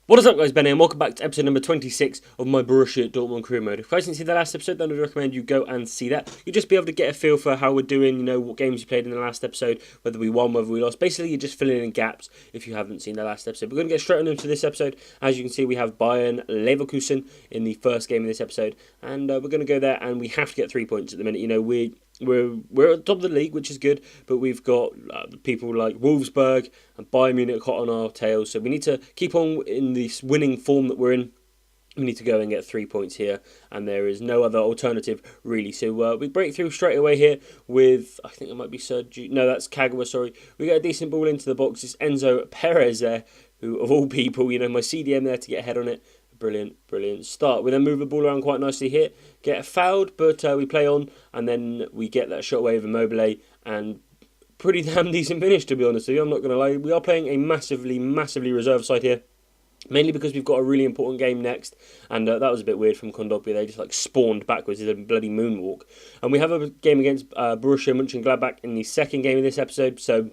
What is up, guys? Ben here, and welcome back to episode number 26 of my Borussia Dortmund career mode. If you guys didn't see the last episode, then I'd recommend you go and see that. You'll just be able to get a feel for how we're doing, you know, what games you played in the last episode, whether we won, whether we lost. Basically, you're just filling in gaps if you haven't seen the last episode. We're going to get straight on into this episode. As you can see, we have Bayern Leverkusen in the first game of this episode, and we're going to go there, and we have to get 3 points at the minute. You know, we're at the top of the league, which is good, but we've got people like Wolfsburg and Bayern Munich hot on our tails, so we need to keep on in this winning form that we're in. We need to go and get 3 points here, and there is no other alternative, really. So we break through straight away here with, I think it might be Sergio, no, that's Kagawa, sorry. We get a decent ball into the box. It's Enzo Perez there, who, of all people, you know, my CDM there to get a head on it. Brilliant start. We then move the ball around quite nicely here, get fouled, but we play on, and then we get that shot away of Immobile, and pretty damn decent finish, to be honest with you. I'm not going to lie. We are playing a massively reserve side here, mainly because we've got a really important game next, and that was a bit weird from Kondogbia. They just like spawned backwards. It's a bloody moonwalk. And we have a game against Borussia Mönchengladbach in the second game of this episode, so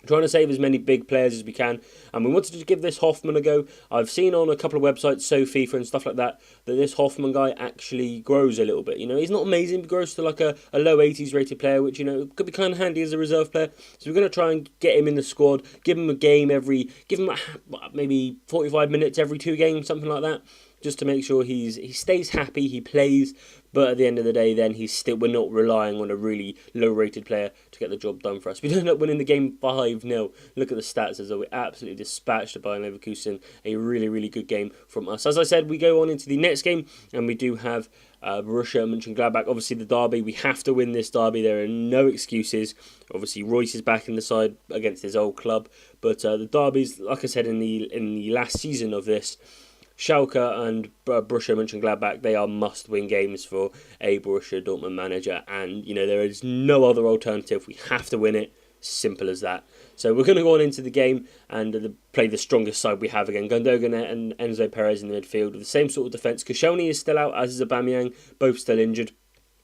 trying to save as many big players as we can, and we wanted to give this Hoffman a go. I've seen on a couple of websites, so FIFA and stuff like that, that this Hoffman guy actually grows a little bit. You know, he's not amazing, but grows to like a low 80s rated player, which, you know, could be kind of handy as a reserve player. So we're going to try and get him in the squad, give him a game give him maybe 45 minutes every 2 games, something like that, just to make sure he stays happy, he plays, but at the end of the day, then we're not relying on a really low-rated player to get the job done for us. We end up winning the game 5-0. Look at the stats as though we absolutely dispatched Bayern Leverkusen. A really good game from us. As I said, we go on into the next game, and we do have Borussia Mönchengladbach. Obviously, the derby, we have to win this derby. There are no excuses. Obviously, Royce is back in the side against his old club, but the derbies, like I said in the last season of this, Schalke and Borussia Mönchengladbach, they are must-win games for a Borussia Dortmund manager, and, you know, there is no other alternative. We have to win it. Simple as that. So we're going to go on into the game and play the strongest side we have again. Gundogan and Enzo Perez in the midfield with the same sort of defence. Koscielny is still out, as is Aubameyang, both still injured.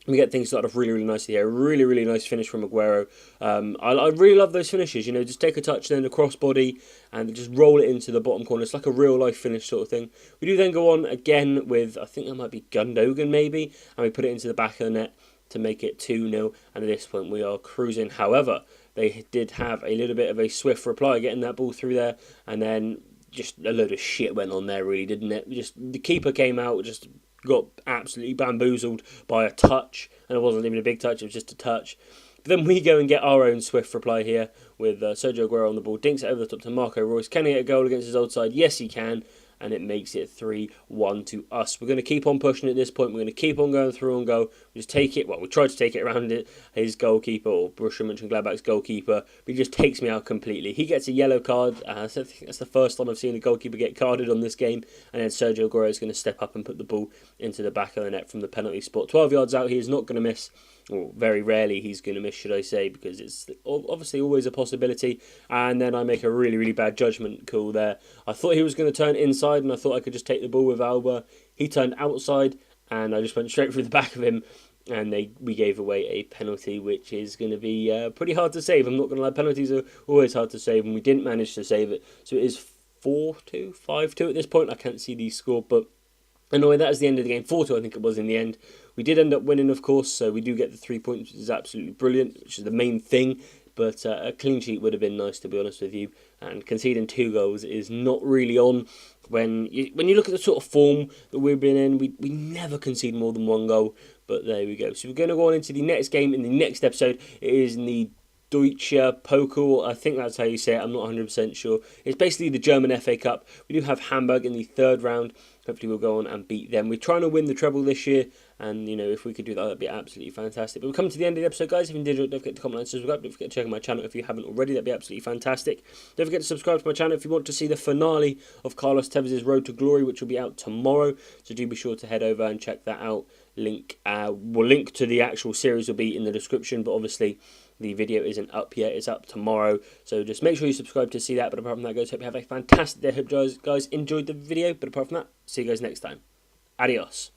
We get things started off really nicely here. Really nice finish from Aguero. I really love those finishes. You know, just take a touch, then a crossbody, and just roll it into the bottom corner. It's like a real-life finish sort of thing. We do then go on again with, I think that might be Gundogan maybe, and we put it into the back of the net to make it 2-0. And at this point, we are cruising. However, they did have a little bit of a swift reply, getting that ball through there, and then just a load of shit went on there, really, didn't it? Just the keeper came out, just got absolutely bamboozled by a touch, and it wasn't even a big touch, it was just a touch. But then we go and get our own swift reply here with Sergio Aguero on the ball, dinks it over the top to Marco Reus. Can he get a goal against his old side? Yes, he can, and it makes it 3-1 to us. We're going to keep on pushing at this point. We're going to keep on going through and go. We just take it, well, we tried to take it around his goalkeeper, or Borussia Mönchengladbach's goalkeeper, but he just takes me out completely. He gets a yellow card. I think that's the first time I've seen a goalkeeper get carded on this game, and then Sergio Aguero is going to step up and put the ball into the back of the net from the penalty spot. 12 yards out, he is not going to miss. Or very rarely he's going to miss, should I say, because it's obviously always a possibility. And then I make a really bad judgment call there. I thought he was going to turn inside, and I thought I could just take the ball with Alba. He turned outside, and I just went straight through the back of him, and we gave away a penalty, which is going to be pretty hard to save. I'm not going to lie, penalties are always hard to save, and we didn't manage to save it. So it is 4-2, 5-2 at this point. I can't see the score, but anyway, that is the end of the game. 4-2, I think it was in the end. We did end up winning, of course, so we do get the 3 points, which is absolutely brilliant, which is the main thing. But a clean sheet would have been nice, to be honest with you. And conceding 2 goals is not really on. When you look at the sort of form that we've been in, we never concede more than 1 goal. But there we go. So we're going to go on into the next game in the next episode. It is in the Deutsche Pokal, I think that's how you say it, I'm not 100% sure. It's basically the German FA Cup. We do have Hamburg in the 3rd round. Hopefully we'll go on and beat them. We're trying to win the treble this year, and, you know, if we could do that, that'd be absolutely fantastic. But we're coming to the end of the episode, guys. If you enjoyed it, don't forget to comment and subscribe. Don't forget to check out my channel if you haven't already. That'd be absolutely fantastic. Don't forget to subscribe to my channel if you want to see the finale of Carlos Tevez' Road to Glory, which will be out tomorrow. So do be sure to head over and check that out. Link to the actual series will be in the description, but obviously the video isn't up yet. It's up tomorrow, so just make sure you subscribe to see that. But apart from that, guys, hope you have a fantastic day. Hope you guys enjoyed the video, but apart from that, see you guys next time. Adios.